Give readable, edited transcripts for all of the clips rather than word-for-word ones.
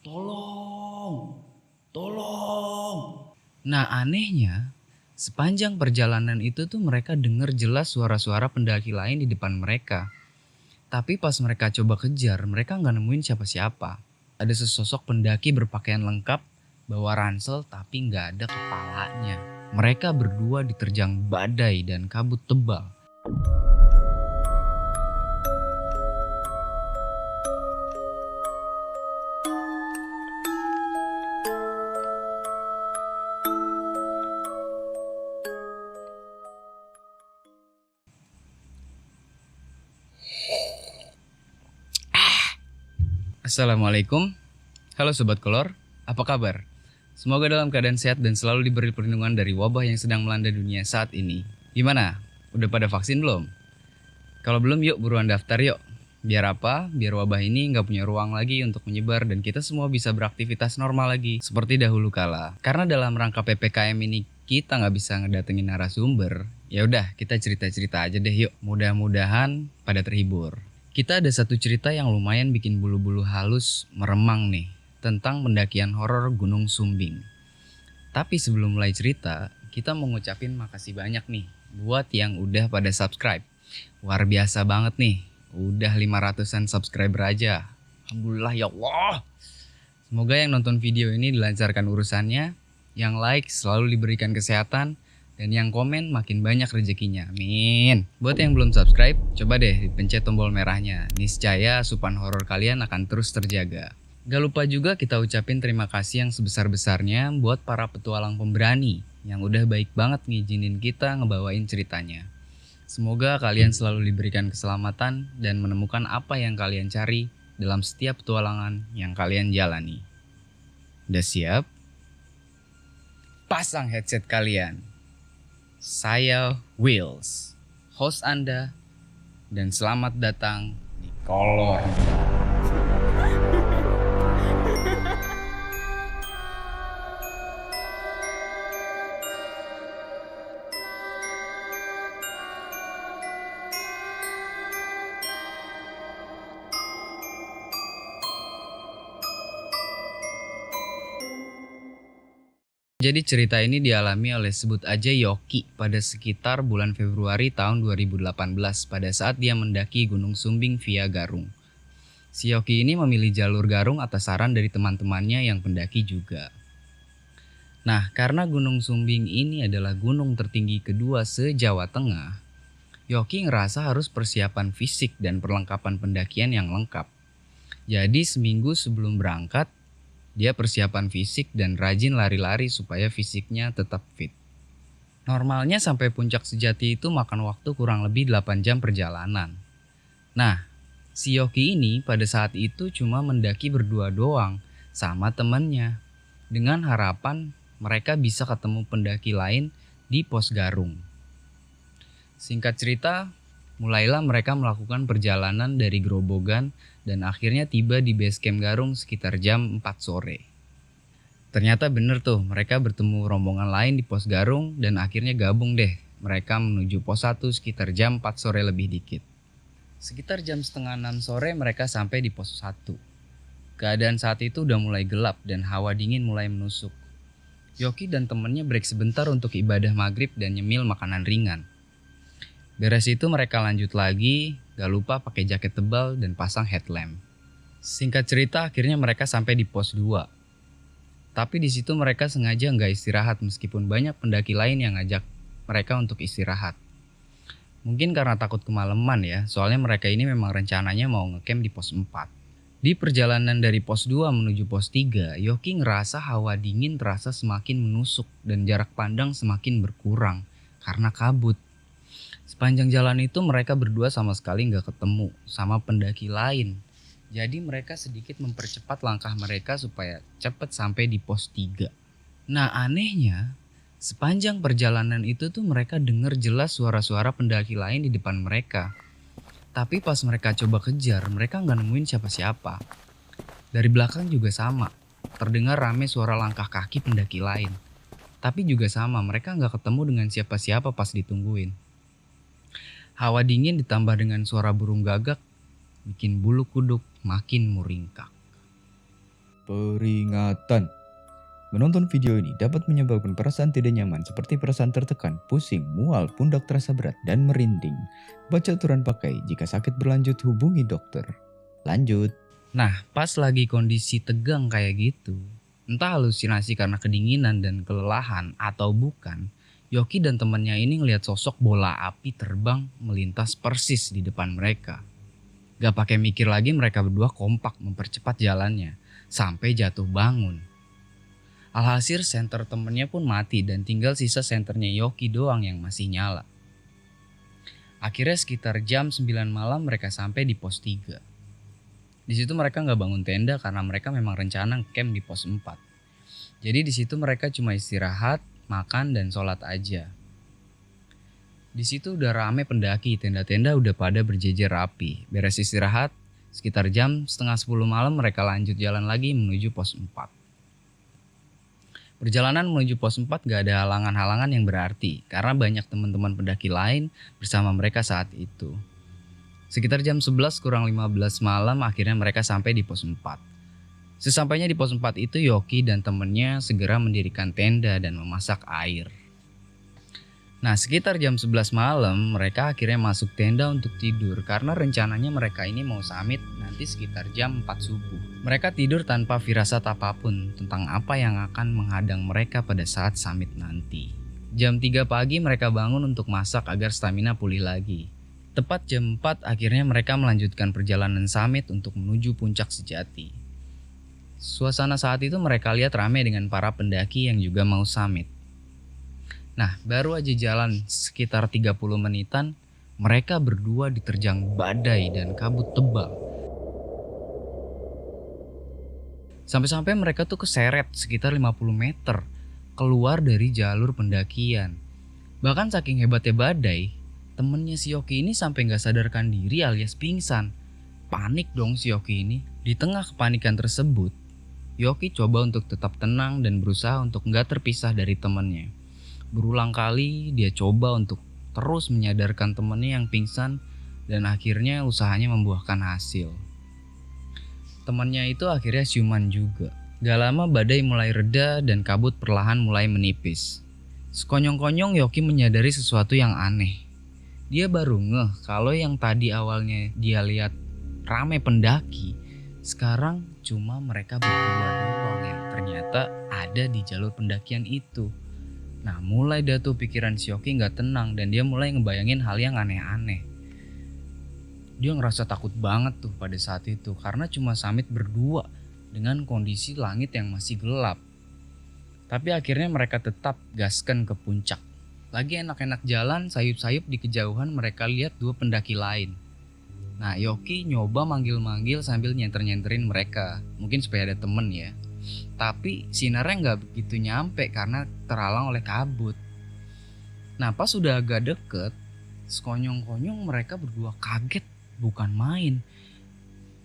Tolong, tolong. Nah anehnya, sepanjang perjalanan itu tuh mereka dengar jelas suara-suara pendaki lain di depan mereka. Tapi pas mereka coba kejar, mereka nggak nemuin siapa-siapa. Ada sesosok pendaki berpakaian lengkap, bawa ransel tapi nggak ada kepalanya. Mereka berdua diterjang badai dan kabut tebal. Assalamualaikum, halo Sobat Kolor, apa kabar? Semoga dalam keadaan sehat dan selalu diberi perlindungan dari wabah yang sedang melanda dunia saat ini. Gimana? Udah pada vaksin belum? Kalau belum yuk buruan daftar yuk. Biar apa? Biar wabah ini nggak punya ruang lagi untuk menyebar dan kita semua bisa beraktivitas normal lagi seperti dahulu kala. Karena dalam rangka PPKM ini kita nggak bisa ngedatengin narasumber, ya udah kita cerita-cerita aja deh yuk. Mudah-mudahan pada terhibur. Kita ada satu cerita yang lumayan bikin bulu-bulu halus meremang nih, tentang pendakian horor Gunung Sumbing. Tapi sebelum mulai cerita, kita mau ngucapin makasih banyak nih buat yang udah pada subscribe. Luar biasa banget nih, udah 500-an subscriber aja. Alhamdulillah ya Allah. Semoga yang nonton video ini dilancarkan urusannya, yang like selalu diberikan kesehatan, dan yang komen makin banyak rezekinya, amin. Buat yang belum subscribe, coba deh dipencet tombol merahnya. Niscaya asupan horor kalian akan terus terjaga. Gak lupa juga kita ucapin terima kasih yang sebesar-besarnya buat para petualang pemberani yang udah baik banget ngizinin kita ngebawain ceritanya. Semoga kalian selalu diberikan keselamatan dan menemukan apa yang kalian cari dalam setiap petualangan yang kalian jalani. Udah siap? Pasang headset kalian. Saya Wills, host Anda, dan selamat datang di Kolor. Jadi cerita ini dialami oleh sebut aja Yoki pada sekitar bulan Februari tahun 2018 pada saat dia mendaki Gunung Sumbing via Garung. Si Yoki ini memilih jalur Garung atas saran dari teman-temannya yang pendaki juga. Nah, karena Gunung Sumbing ini adalah gunung tertinggi kedua se-Jawa Tengah, Yoki ngerasa harus persiapan fisik dan perlengkapan pendakian yang lengkap. Jadi seminggu sebelum berangkat, dia persiapan fisik dan rajin lari-lari supaya fisiknya tetap fit. Normalnya sampai puncak sejati itu makan waktu kurang lebih 8 jam perjalanan. Nah, si Yoki ini pada saat itu cuma mendaki berdua doang sama temennya. Dengan harapan mereka bisa ketemu pendaki lain di pos Garung. Singkat cerita, mulailah mereka melakukan perjalanan dari Grobogan dan akhirnya tiba di base camp Garung sekitar jam 4 sore. Ternyata bener tuh, mereka bertemu rombongan lain di pos Garung dan akhirnya gabung deh. Mereka menuju pos 1 sekitar jam 4 sore lebih dikit. Sekitar jam setengah 6 sore mereka sampai di pos 1. Keadaan saat itu udah mulai gelap dan hawa dingin mulai menusuk. Yoki dan temennya break sebentar untuk ibadah maghrib dan nyemil makanan ringan. Beres itu mereka lanjut lagi, gak lupa pakai jaket tebal dan pasang headlamp. Singkat cerita akhirnya mereka sampai di pos 2. Tapi di situ mereka sengaja nggak istirahat meskipun banyak pendaki lain yang ngajak mereka untuk istirahat. Mungkin karena takut kemalaman ya, soalnya mereka ini memang rencananya mau ngecamp di pos 4. Di perjalanan dari pos 2 menuju pos 3, Yoki ngerasa hawa dingin terasa semakin menusuk dan jarak pandang semakin berkurang karena kabut. Sepanjang jalan itu mereka berdua sama sekali nggak ketemu sama pendaki lain. Jadi mereka sedikit mempercepat langkah mereka supaya cepat sampai di pos 3. Nah anehnya, sepanjang perjalanan itu tuh mereka dengar jelas suara-suara pendaki lain di depan mereka. Tapi pas mereka coba kejar, mereka nggak nemuin siapa-siapa. Dari belakang juga sama, terdengar rame suara langkah kaki pendaki lain. Tapi juga sama, mereka nggak ketemu dengan siapa-siapa pas ditungguin. Hawa dingin ditambah dengan suara burung gagak bikin bulu kuduk makin meringkak. Peringatan. Menonton video ini dapat menyebabkan perasaan tidak nyaman seperti perasaan tertekan, pusing, mual, pundak terasa berat, dan merinding. Baca aturan pakai, jika sakit berlanjut hubungi dokter. Lanjut. Nah, pas lagi kondisi tegang kayak gitu, entah halusinasi karena kedinginan dan kelelahan atau bukan, Yoki dan temannya ini ngelihat sosok bola api terbang melintas persis di depan mereka. Gak pakai mikir lagi, mereka berdua kompak mempercepat jalannya sampai jatuh bangun. Alhasil senter temennya pun mati dan tinggal sisa senternya Yoki doang yang masih nyala. Akhirnya sekitar jam 9 malam mereka sampai di pos 3. Di situ mereka nggak bangun tenda karena mereka memang rencana camp di pos 4. Jadi di situ mereka cuma istirahat, makan dan sholat aja. Di situ udah rame pendaki, tenda-tenda udah pada berjejer rapi. Beres istirahat, sekitar jam setengah 10 malam mereka lanjut jalan lagi menuju pos 4. Perjalanan menuju pos 4 gak ada halangan-halangan yang berarti karena banyak teman-teman pendaki lain bersama mereka saat itu. Sekitar jam 11 kurang 15 malam akhirnya mereka sampai di pos 4. Sesampainya di pos 4 itu Yoki dan temennya segera mendirikan tenda dan memasak air. Nah, sekitar jam 11 malam mereka akhirnya masuk tenda untuk tidur karena rencananya mereka ini mau summit nanti sekitar jam 4 subuh. Mereka tidur tanpa firasat apapun tentang apa yang akan menghadang mereka pada saat summit nanti. Jam 3 pagi mereka bangun untuk masak agar stamina pulih lagi. Tepat jam 4 akhirnya mereka melanjutkan perjalanan summit untuk menuju puncak sejati. Suasana saat itu mereka lihat ramai dengan para pendaki yang juga mau summit. Nah, baru aja jalan sekitar 30 menitan, mereka berdua diterjang badai dan kabut tebal. Sampai-sampai mereka tuh keseret sekitar 50 meter keluar dari jalur pendakian. Bahkan saking hebatnya badai, temennya si Yoki ini sampai gak sadarkan diri alias pingsan. Panik dong si Yoki ini. Di tengah kepanikan tersebut, Yoki coba untuk tetap tenang dan berusaha untuk gak terpisah dari temannya. Berulang kali dia coba untuk terus menyadarkan temannya yang pingsan dan akhirnya usahanya membuahkan hasil. Temannya itu akhirnya siuman juga. Gak lama badai mulai reda dan kabut perlahan mulai menipis. Sekonyong-konyong Yoki menyadari sesuatu yang aneh. Dia baru ngeh kalau yang tadi awalnya dia lihat rame pendaki, sekarang cuma mereka berdua doang yang ternyata ada di jalur pendakian itu. Nah, mulai dah tuh pikiran si Yoki gak tenang dan dia mulai ngebayangin hal yang aneh-aneh. Dia ngerasa takut banget tuh pada saat itu karena cuma summit berdua dengan kondisi langit yang masih gelap. Tapi akhirnya mereka tetap gaskan ke puncak. Lagi enak-enak jalan, sayup-sayup di kejauhan mereka lihat dua pendaki lain. Nah, Yoki nyoba manggil-manggil sambil nyenter-nyenterin mereka, mungkin supaya ada temen ya. Tapi sinarnya gak begitu nyampe karena terhalang oleh kabut. Nah, pas sudah agak deket, sekonyong-konyong mereka berdua kaget bukan main.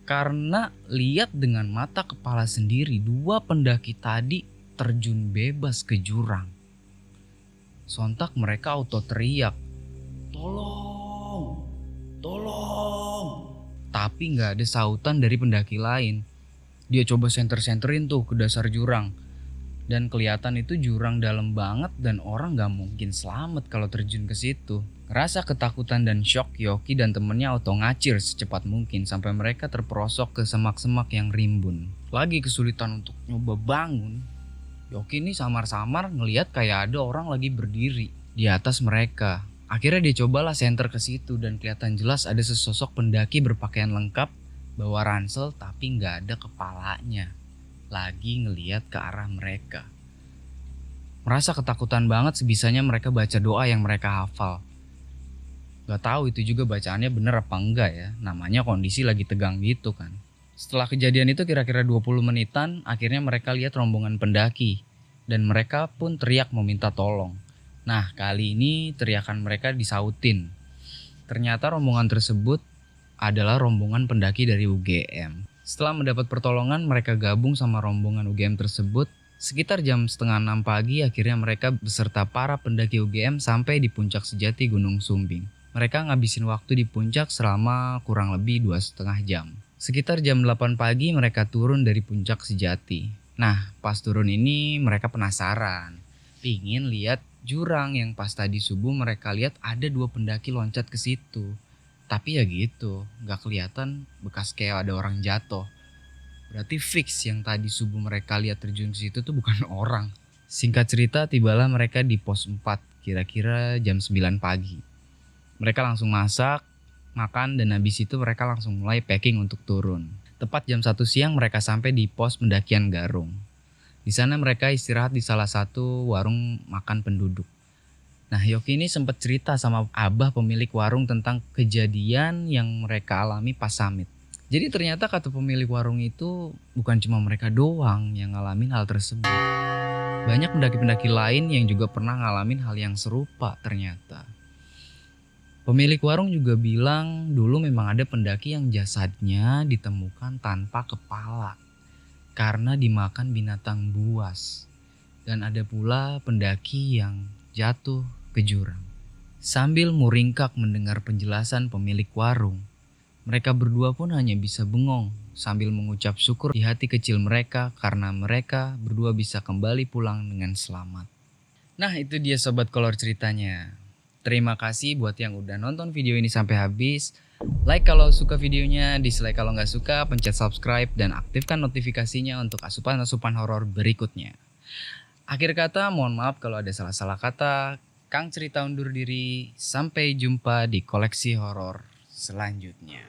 Karena lihat dengan mata kepala sendiri dua pendaki tadi terjun bebas ke jurang. Sontak mereka auto teriak, "Tolong! Tolong!" Tapi gak ada sautan dari pendaki lain. Dia coba senter-senterin tuh ke dasar jurang. Dan kelihatan itu jurang dalam banget dan orang gak mungkin selamat kalau terjun ke situ. Rasa ketakutan dan shock Yoki dan temennya auto ngacir secepat mungkin sampai mereka terperosok ke semak-semak yang rimbun. Lagi kesulitan untuk nyoba bangun, Yoki ini samar-samar ngelihat kayak ada orang lagi berdiri di atas mereka. Akhirnya dia cobalah senter ke situ dan kelihatan jelas ada sesosok pendaki berpakaian lengkap, bawa ransel tapi nggak ada kepalanya, lagi ngeliat ke arah mereka. Merasa ketakutan banget sebisanya mereka baca doa yang mereka hafal. Gak tahu itu juga bacaannya bener apa enggak ya, namanya kondisi lagi tegang gitu kan. Setelah kejadian itu kira-kira 20 menitan, akhirnya mereka lihat rombongan pendaki dan mereka pun teriak meminta tolong. Nah, kali ini teriakan mereka disautin. Ternyata rombongan tersebut adalah rombongan pendaki dari UGM. Setelah mendapat pertolongan, mereka gabung sama rombongan UGM tersebut. Sekitar jam 5:30 pagi, akhirnya mereka beserta para pendaki UGM sampai di puncak sejati Gunung Sumbing. Mereka ngabisin waktu di puncak selama kurang lebih 2,5 jam. Sekitar jam 8 pagi mereka turun dari puncak sejati. Nah, pas turun ini mereka penasaran. Pingin lihat jurang yang pas tadi subuh mereka lihat ada 2 pendaki loncat ke situ. Tapi ya gitu, gak kelihatan bekas kayak ada orang jatuh. Berarti fix yang tadi subuh mereka lihat terjun ke situ tuh bukan orang. Singkat cerita, tibalah mereka di pos 4, kira-kira jam 9 pagi. Mereka langsung masak, makan, dan habis itu mereka langsung mulai packing untuk turun. Tepat jam 1 siang mereka sampai di pos pendakian Garung. Di sana mereka istirahat di salah satu warung makan penduduk. Nah, Yoki ini sempat cerita sama abah pemilik warung tentang kejadian yang mereka alami pas summit. Jadi ternyata kata pemilik warung itu bukan cuma mereka doang yang ngalamin hal tersebut. Banyak pendaki-pendaki lain yang juga pernah ngalamin hal yang serupa ternyata. Pemilik warung juga bilang dulu memang ada pendaki yang jasadnya ditemukan tanpa kepala karena dimakan binatang buas. Dan ada pula pendaki yang jatuh ke jurang. Sambil muringkak mendengar penjelasan pemilik warung, mereka berdua pun hanya bisa bengong sambil mengucap syukur di hati kecil mereka karena mereka berdua bisa kembali pulang dengan selamat. Nah, itu dia sobat kolor ceritanya. Terima kasih buat yang udah nonton video ini sampai habis. Like kalau suka videonya, dislike kalau nggak suka, pencet subscribe dan aktifkan notifikasinya untuk asupan-asupan horor berikutnya. Akhir kata, mohon maaf kalau ada salah-salah kata. Kang cerita undur diri. Sampai jumpa di koleksi horor selanjutnya.